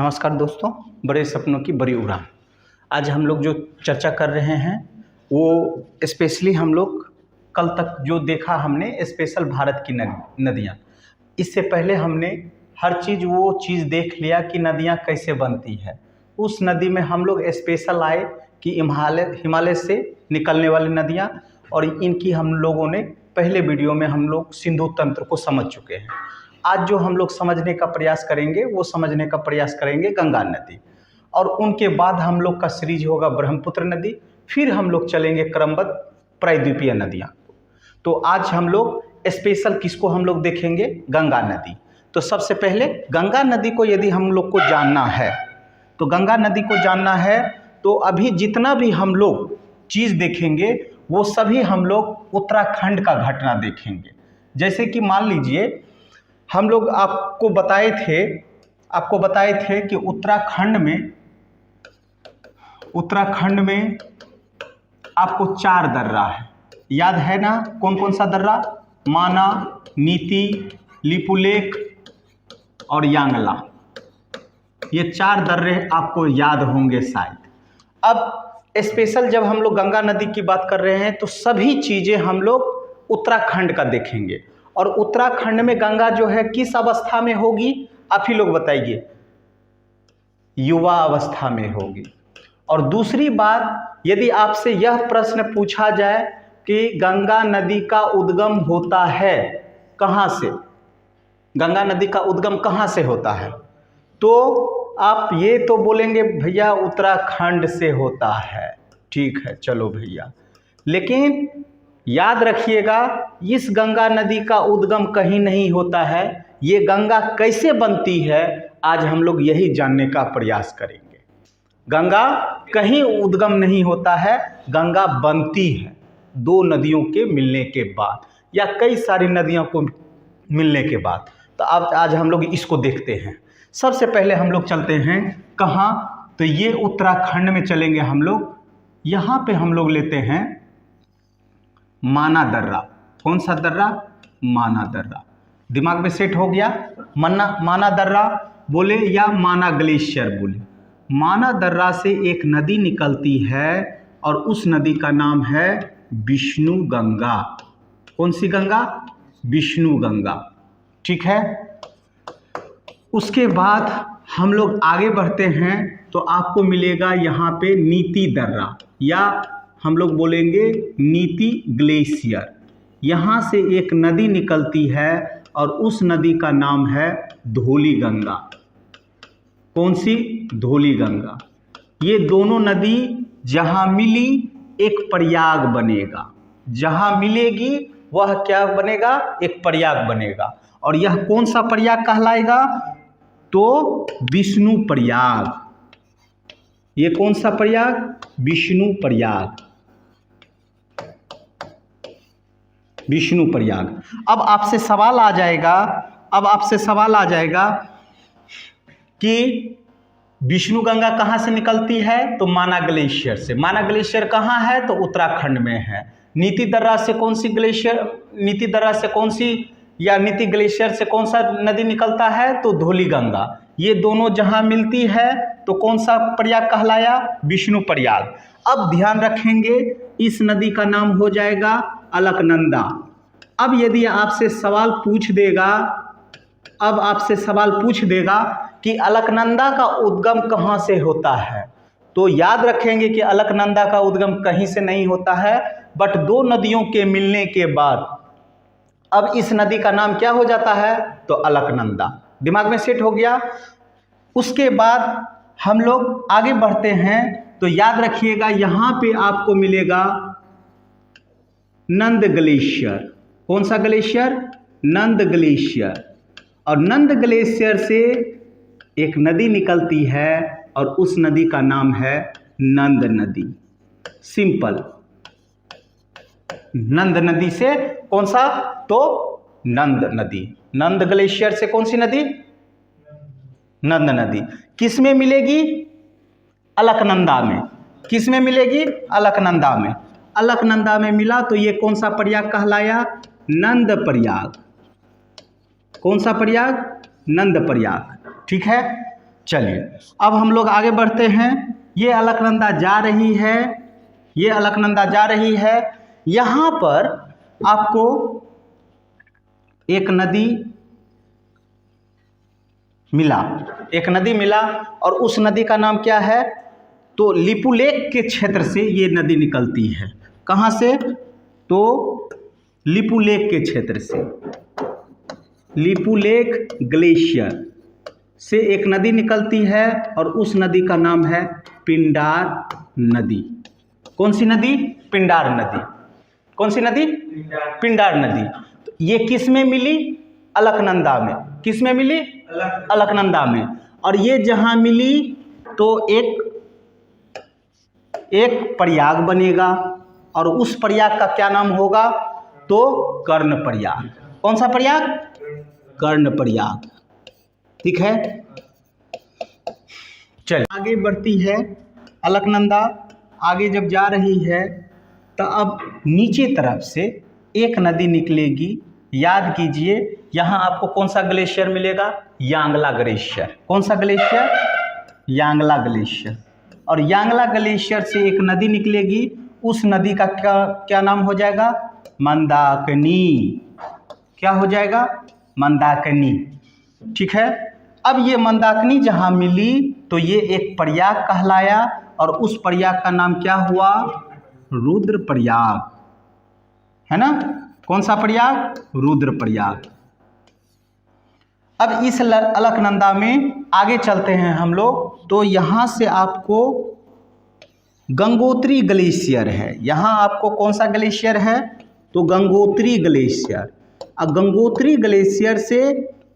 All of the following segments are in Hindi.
नमस्कार दोस्तों, बड़े सपनों की बड़ी उड़ान। आज हम लोग जो चर्चा कर रहे हैं वो स्पेशली हम लोग कल तक जो देखा हमने स्पेशल भारत की नदियाँ। इससे पहले हमने हर चीज़ वो चीज़ देख लिया कि नदियाँ कैसे बनती है। उस नदी में हम लोग स्पेशल आए कि हिमालय से निकलने वाली नदियाँ, और इनकी हम लोगों ने पहले वीडियो में हम लोग सिंधु तंत्र को समझ चुके हैं। आज जो हम लोग समझने का प्रयास करेंगे वो समझने का प्रयास करेंगे गंगा नदी, और उनके बाद हम लोग का सीरीज होगा ब्रह्मपुत्र नदी, फिर हम लोग चलेंगे क्रमबद्ध प्रायद्वीपीय नदियाँ। तो आज हम लोग स्पेशल किसको हम लोग देखेंगे, गंगा नदी। तो सबसे पहले गंगा नदी को यदि हम लोग को जानना है तो गंगा नदी को जानना है तो अभी जितना भी हम लोग चीज़ देखेंगे वो सभी हम लोग उत्तराखंड का घटना देखेंगे। जैसे कि मान लीजिए हम लोग आपको बताए थे कि उत्तराखंड में आपको 4 दर्रा है, याद है ना? कौन कौन सा दर्रा? माना, नीति, लिपुलेख और यांगला। ये 4 दर्रे आपको याद होंगे शायद। अब स्पेशल जब हम लोग गंगा नदी की बात कर रहे हैं तो सभी चीज़ें हम लोग उत्तराखंड का देखेंगे। और उत्तराखंड में गंगा जो है किस अवस्था में होगी, आप ही लोग बताइए? युवा अवस्था में होगी। और दूसरी बात, यदि आपसे यह प्रश्न पूछा जाए कि गंगा नदी का उद्गम होता है कहाँ से, गंगा नदी का उद्गम कहाँ से होता है, तो आप ये तो बोलेंगे भैया उत्तराखंड से होता है। ठीक है, चलो भैया, लेकिन याद रखिएगा इस गंगा नदी का उद्गम कहीं नहीं होता है। ये गंगा कैसे बनती है, आज हम लोग यही जानने का प्रयास करेंगे। गंगा कहीं उद्गम नहीं होता है, गंगा बनती है 2 नदियों के मिलने के बाद या कई सारी नदियों को मिलने के बाद। तो अब आज हम लोग इसको देखते हैं। सबसे पहले हम लोग चलते हैं कहाँ, तो ये उत्तराखंड में चलेंगे हम लोग। यहाँ पे हम लोग लेते हैं माना दर्रा। कौन सा दर्रा? माना दर्रा। दिमाग में सेट हो गया? माना दर्रा बोले या माना ग्लेशियर बोले। माना दर्रा से एक नदी निकलती है और उस नदी का नाम है विष्णु गंगा। कौन सी गंगा? विष्णु गंगा। ठीक है। उसके बाद हम लोग आगे बढ़ते हैं तो आपको मिलेगा यहाँ पे नीति दर्रा, या हम लोग बोलेंगे नीति ग्लेशियर। यहाँ से एक नदी निकलती है और उस नदी का नाम है धौली गंगा। कौन सी? धौली गंगा। ये दोनों नदी जहाँ मिली एक प्रयाग बनेगा, जहाँ मिलेगी वह क्या बनेगा? एक प्रयाग बनेगा। और यह कौन सा प्रयाग कहलाएगा? तो विष्णु प्रयाग। ये कौन सा प्रयाग? विष्णु प्रयाग। विष्णु प्रयाग। अब आपसे सवाल आ जाएगा कि विष्णु गंगा कहाँ से निकलती है, तो माना ग्लेशियर से। माना ग्लेशियर कहाँ है? तो उत्तराखंड में है। नीति दर्रा से कौन सी ग्लेशियर से कौन सा नदी निकलता है? तो धौली गंगा। ये दोनों जहाँ मिलती है तो कौन सा प्रयाग कहलाया? विष्णु प्रयाग। अब ध्यान रखेंगे इस नदी का नाम हो जाएगा अलकनंदा। अब यदि आपसे सवाल पूछ देगा कि अलकनंदा का उद्गम कहाँ से होता है, तो याद रखेंगे कि अलकनंदा का उद्गम कहीं से नहीं होता है, बट 2 नदियों के मिलने के बाद अब इस नदी का नाम क्या हो जाता है? तो अलकनंदा। दिमाग में सेट हो गया? उसके बाद हम लोग आगे बढ़ते हैं तो याद रखिएगा यहाँ पे आपको मिलेगा नंद ग्लेशियर। कौन सा ग्लेशियर? नंद ग्लेशियर। और नंद ग्लेशियर से एक नदी निकलती है और उस नदी का नाम है नंद नदी। सिंपल। नंद नदी से कौन सा? तो नंद नदी। नंद ग्लेशियर से कौन सी नदी? नंद नदी। किस में मिलेगी? अलकनंदा में। किस में मिलेगी? अलकनंदा में। अलकनंदा में मिला तो ये कौन सा प्रयाग कहलाया? नंद प्रयाग। कौन सा प्रयाग? नंद प्रयाग। ठीक है। चलिए अब हम लोग आगे बढ़ते हैं। ये अलकनंदा जा रही है, ये अलकनंदा जा रही है। यहाँ पर आपको एक नदी मिला, एक नदी मिला और उस नदी का नाम क्या है? तो लिपुलेख के क्षेत्र से ये नदी निकलती है। कहाँ से? तो लिपुलेख के क्षेत्र से, लिपुलेख ग्लेशियर से एक नदी निकलती है और उस नदी का नाम है पिंडार नदी। कौन सी नदी? पिंडार नदी। कौन सी नदी? पिंडार नदी। तो ये किस में मिली? अलकनंदा में। किस में मिली? अलकनंदा में। और ये जहाँ मिली तो एक प्रयाग बनेगा और उस प्रयाग का क्या नाम होगा? तो कर्ण प्रयाग। कौन सा प्रयाग? कर्ण प्रयाग। ठीक है, चल आगे बढ़ती है अलकनंदा। आगे जब जा रही है तो अब नीचे तरफ से एक नदी निकलेगी। याद कीजिए, यहाँ आपको कौन सा ग्लेशियर मिलेगा? यांगला ग्लेशियर। कौन सा ग्लेशियर? यांगला ग्लेशियर। और यांगला ग्लेशियर से एक नदी निकलेगी। उस नदी का क्या नाम हो जाएगा? मंदाकिनी। क्या हो जाएगा? मंदाकिनी। ठीक है, अब ये मंदाकिनी जहाँ मिली तो ये एक प्रयाग कहलाया और उस प्रयाग का नाम क्या हुआ? रुद्र प्रयाग। है ना? कौन सा प्रयाग? रुद्र प्रयाग। अब इस अलकनंदा में आगे चलते हैं हम लोग। तो यहाँ से आपको गंगोत्री ग्लेशियर है। यहाँ आपको कौन सा ग्लेशियर है? तो गंगोत्री ग्लेशियर। अब गंगोत्री ग्लेशियर से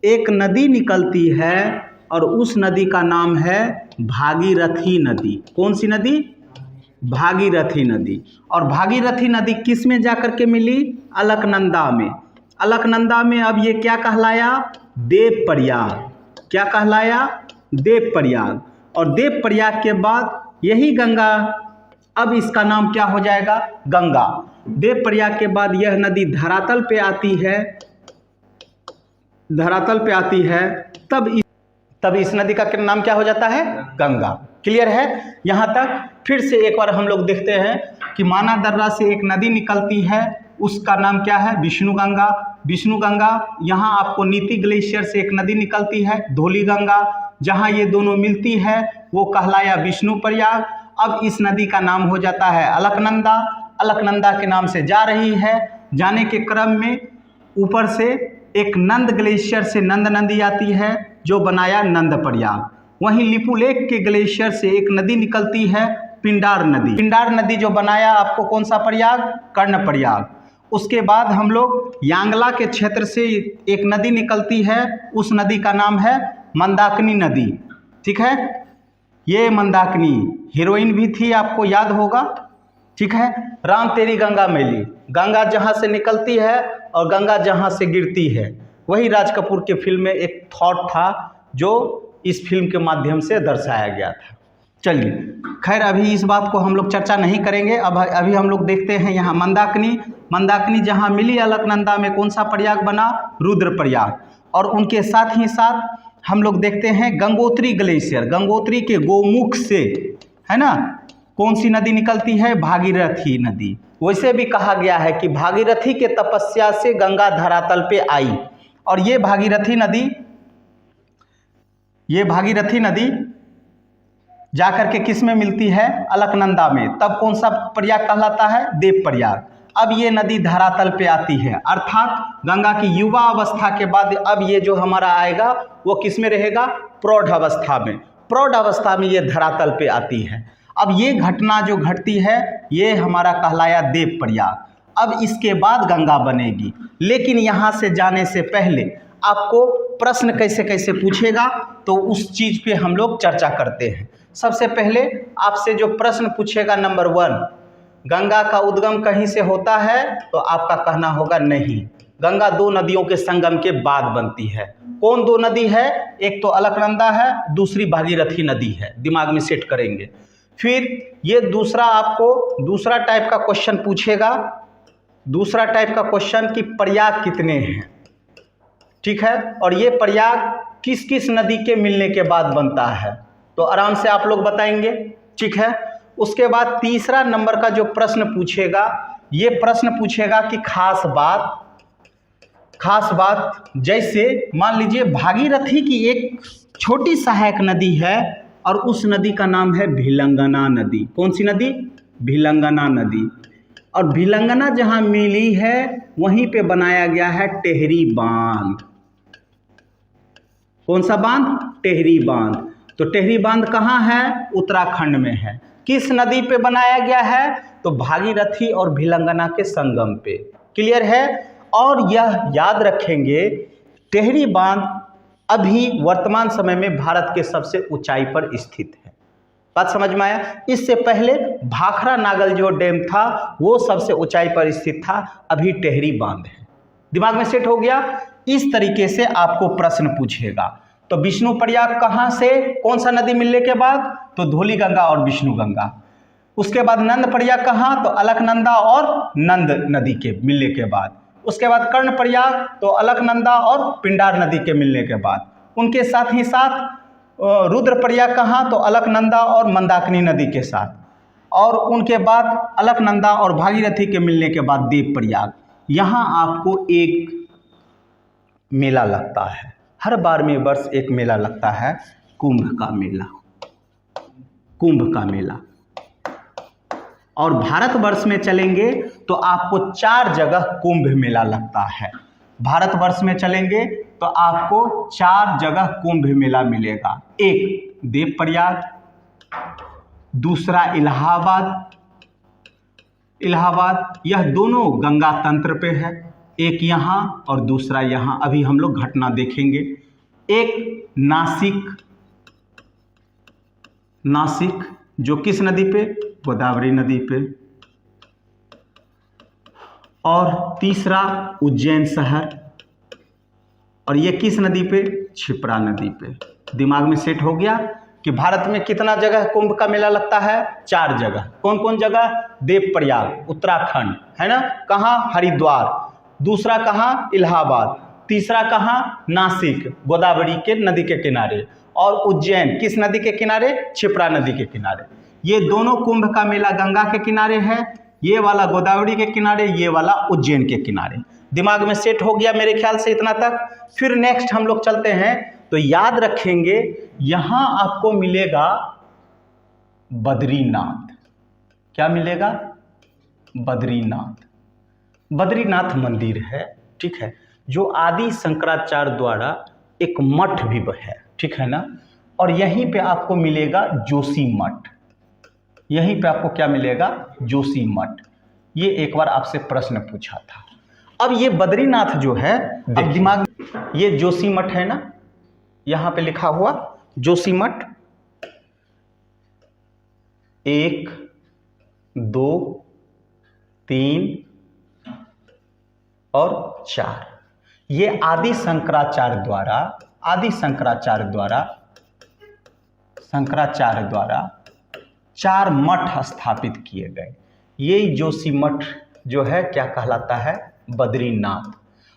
एक नदी निकलती है और उस नदी का नाम है भागीरथी नदी। कौन सी नदी? भागीरथी नदी। और भागीरथी नदी किस में जाकर के मिली? अलकनंदा में। अलकनंदा में अब ये क्या कहलाया? देव प्रयाग। क्या कहलाया? देव प्रयाग। और देव प्रयाग के बाद यही गंगा, अब इसका नाम क्या हो जाएगा? गंगा। देव प्रयाग के बाद यह नदी धरातल पे आती है, धरातल पे आती है, तब इस नदी का नाम क्या हो जाता है? गंगा। क्लियर है यहाँ तक? फिर से एक बार हम लोग देखते हैं कि माना दर्रा से एक नदी निकलती है, उसका नाम क्या है? विष्णु गंगा। विष्णु गंगा। यहाँ आपको नीति ग्लेशियर से एक नदी निकलती है, धौली गंगा। जहाँ ये दोनों मिलती है वो कहलाया विष्णु प्रयाग। अब इस नदी का नाम हो जाता है अलकनंदा। अलकनंदा के नाम से जा रही है। जाने के क्रम में ऊपर से एक नंद ग्लेशियर से नंद नदी आती है जो बनाया नंद प्रयाग। वहीं लिपुलेख के ग्लेशियर से एक नदी निकलती है, पिंडार नदी। पिंडार नदी जो बनाया आपको कौन सा प्रयाग? कर्ण प्रयाग। उसके बाद हम लोग यांगला के क्षेत्र से एक नदी निकलती है, उस नदी का नाम है मंदाकिनी नदी। ठीक है, ये मंदाकिनी हीरोइन भी थी, आपको याद होगा। ठीक है, राम तेरी गंगा मैली। गंगा जहाँ से निकलती है और गंगा जहाँ से गिरती है, वही राज कपूर के फिल्म में एक थॉट था जो इस फिल्म के माध्यम से दर्शाया गया था। चलिए, खैर अभी इस बात को हम लोग चर्चा नहीं करेंगे। अब अभी हम लोग देखते हैं यहाँ मंदाकिनी। मंदाकिनी जहाँ मिली अलकनंदा में कौन सा प्रयाग बना? रुद्र प्रयाग। और उनके साथ ही साथ हम लोग देखते हैं गंगोत्री ग्लेशियर। गंगोत्री के गोमुख से, है ना, कौन सी नदी निकलती है? भागीरथी नदी। वैसे भी कहा गया है कि भागीरथी के तपस्या से गंगा धरातल पे आई। और ये भागीरथी नदी जाकर के किस में मिलती है? अलकनंदा में। तब कौन सा प्रयाग कहलाता है? देव प्रयाग। अब ये नदी धरातल पे आती है, अर्थात गंगा की युवा अवस्था के बाद अब ये जो हमारा आएगा वो किस में रहेगा? प्रौढ़ अवस्था में। प्रौढ़ अवस्था में ये धरातल पे आती है। अब ये घटना जो घटती है ये हमारा कहलाया देव प्रयाग। अब इसके बाद गंगा बनेगी। लेकिन यहाँ से जाने से पहले आपको प्रश्न कैसे कैसे पूछेगा तो उस चीज़ पे हम लोग चर्चा करते हैं। सबसे पहले आपसे जो प्रश्न पूछेगा, नंबर 1, गंगा का उद्गम कहीं से होता है? तो आपका कहना होगा नहीं, गंगा दो नदियों के संगम के बाद बनती है। कौन दो नदी है? एक तो अलकनंदा है, दूसरी भागीरथी नदी है। दिमाग में सेट करेंगे। फिर ये दूसरा आपको दूसरा टाइप का क्वेश्चन पूछेगा, दूसरा टाइप का क्वेश्चन कि प्रयाग कितने हैं। ठीक है, और ये प्रयाग किस किस नदी के मिलने के बाद बनता है, तो आराम से आप लोग बताएंगे, ठीक है। उसके बाद तीसरा नंबर का जो प्रश्न पूछेगा, ये प्रश्न पूछेगा कि खास बात जैसे मान लीजिए भागीरथी की एक छोटी सहायक नदी है और उस नदी का नाम है भिलंगना नदी। कौन सी नदी? भिलंगना नदी। और भिलंगना जहां मिली है वहीं पे बनाया गया है टेहरी बांध। कौन सा बांध? टेहरी बांध। तो टेहरी बांध कहाँ है? उत्तराखंड में है। किस नदी पे बनाया गया है? तो भागीरथी और भिलंगना के संगम पे। क्लियर है। और यह याद रखेंगे, टेहरी बांध अभी वर्तमान समय में भारत के सबसे ऊंचाई पर स्थित है। बात समझ में आया। इससे पहले भाखड़ा नागल जो डैम था वो सबसे ऊंचाई पर स्थित था, अभी टेहरी बांध है। दिमाग में सेट हो गया। इस तरीके से आपको प्रश्न पूछेगा। तो विष्णु प्रयाग कहाँ से, कौन सा नदी मिलने के बाद? तो धौली गंगा और विष्णु गंगा। उसके बाद नंद प्रयाग कहाँ? तो अलकनंदा और नंद नदी के मिलने के बाद। उसके बाद कर्ण प्रयाग, तो अलकनंदा और पिंडार नदी के मिलने के बाद। उनके साथ ही साथ रुद्र प्रयाग कहाँ? तो अलकनंदा और मंदाकिनी नदी के साथ। और उनके बाद अलकनंदा और भागीरथी के मिलने के बाद देव प्रयाग। यहाँ आपको एक मेला लगता है, हर 12वें वर्ष एक मेला लगता है, कुंभ का मेला। कुंभ का मेला। और भारतवर्ष में चलेंगे तो आपको 4 जगह कुंभ मेला लगता है। भारतवर्ष में चलेंगे तो आपको 4 जगह कुंभ मेला मिलेगा। एक देव प्रयाग, दूसरा इलाहाबाद, यह दोनों गंगा तंत्र पे है। एक यहाँ और दूसरा यहाँ, अभी हम लोग घटना देखेंगे। एक नासिक जो किस नदी पे? गोदावरी नदी पे। और तीसरा उज्जैन शहर, और ये किस नदी पे? क्षिप्रा नदी पे। दिमाग में सेट हो गया कि भारत में कितना जगह कुंभ का मेला लगता है? 4 जगह। कौन कौन जगह? देव प्रयाग उत्तराखंड है ना, कहाँ? हरिद्वार। दूसरा कहाँ? इलाहाबाद। तीसरा कहाँ? नासिक गोदावरी के नदी के किनारे। और उज्जैन किस नदी के किनारे? क्षिप्रा नदी के किनारे। ये दोनों कुंभ का मेला गंगा के किनारे है, ये वाला गोदावरी के किनारे, ये वाला उज्जैन के किनारे। दिमाग में सेट हो गया मेरे ख्याल से इतना तक। फिर नेक्स्ट हम लोग चलते हैं। तो याद रखेंगे, यहां आपको मिलेगा बद्रीनाथ। क्या मिलेगा? बद्रीनाथ मंदिर है, ठीक है, जो आदि शंकराचार्य द्वारा एक मठ भी है, ठीक है ना। और यहीं पे आपको मिलेगा जोशी मठ। यहीं पे आपको क्या मिलेगा? जोशी मठ। ये एक बार आपसे प्रश्न पूछा था। अब ये बद्रीनाथ जो है, अब दिमाग, ये जोशी मठ है ना, यहाँ पे लिखा हुआ जोशी मठ। 1 2 3 और 4, ये आदि शंकराचार्य द्वारा 4 मठ स्थापित किए गए। ये जोशी मठ जो है क्या कहलाता है? बद्रीनाथ।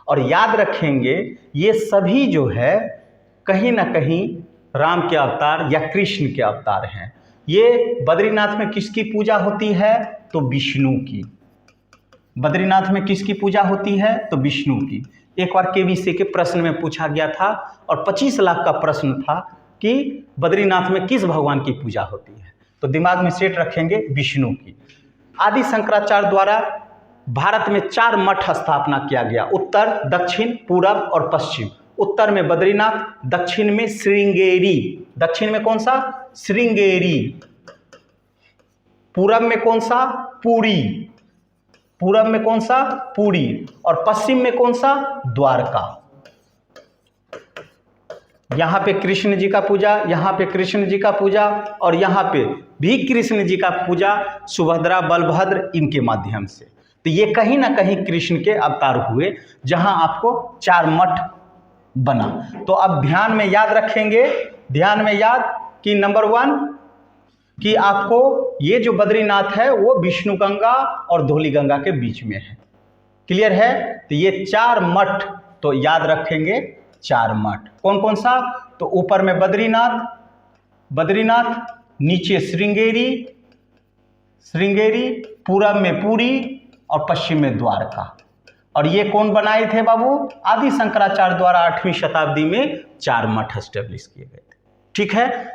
और याद रखेंगे, ये सभी जो है कहीं ना कहीं राम के अवतार या कृष्ण के अवतार हैं। ये बद्रीनाथ में किसकी पूजा होती है? तो विष्णु की। बद्रीनाथ में किसकी पूजा होती है? तो विष्णु की। एक बार केबीसी के प्रश्न में पूछा गया था और 25 लाख का प्रश्न था कि बद्रीनाथ में किस भगवान की पूजा होती है। तो दिमाग में सेट रखेंगे, विष्णु की। आदि शंकराचार्य द्वारा भारत में 4 मठ स्थापना किया गया, उत्तर, दक्षिण, पूरब और पश्चिम। उत्तर में बद्रीनाथ, दक्षिण में श्रृंगेरी। दक्षिण में कौन सा? श्रृंगेरी। पूरब में कौन सा? पुरी। पूरब में कौन सा? पुरी। और पश्चिम में कौन सा? द्वारका। यहाँ पे कृष्ण जी का पूजा, यहाँ पे कृष्ण जी का पूजा, और यहाँ पे भी कृष्ण जी का पूजा सुभद्रा, बलभद्र, इनके माध्यम से। तो ये कहीं ना कहीं कृष्ण के अवतार हुए, जहां आपको 4 मठ बना। तो अब ध्यान में याद रखेंगे, कि नंबर 1 कि आपको ये जो बद्रीनाथ है वो विष्णु गंगा और धौली गंगा के बीच में है। क्लियर है? तो ये 4 मठ तो याद रखेंगे, 4 मठ। कौन कौन सा? तो ऊपर में बद्रीनाथ, नीचे श्रृंगेरी, पूरब में पुरी और पश्चिम में द्वारका। और ये कौन बनाए थे बाबू? आदि शंकराचार्य द्वारा 8वीं शताब्दी में 4 मठ एस्टेब्लिश किए गए थे। ठीक है।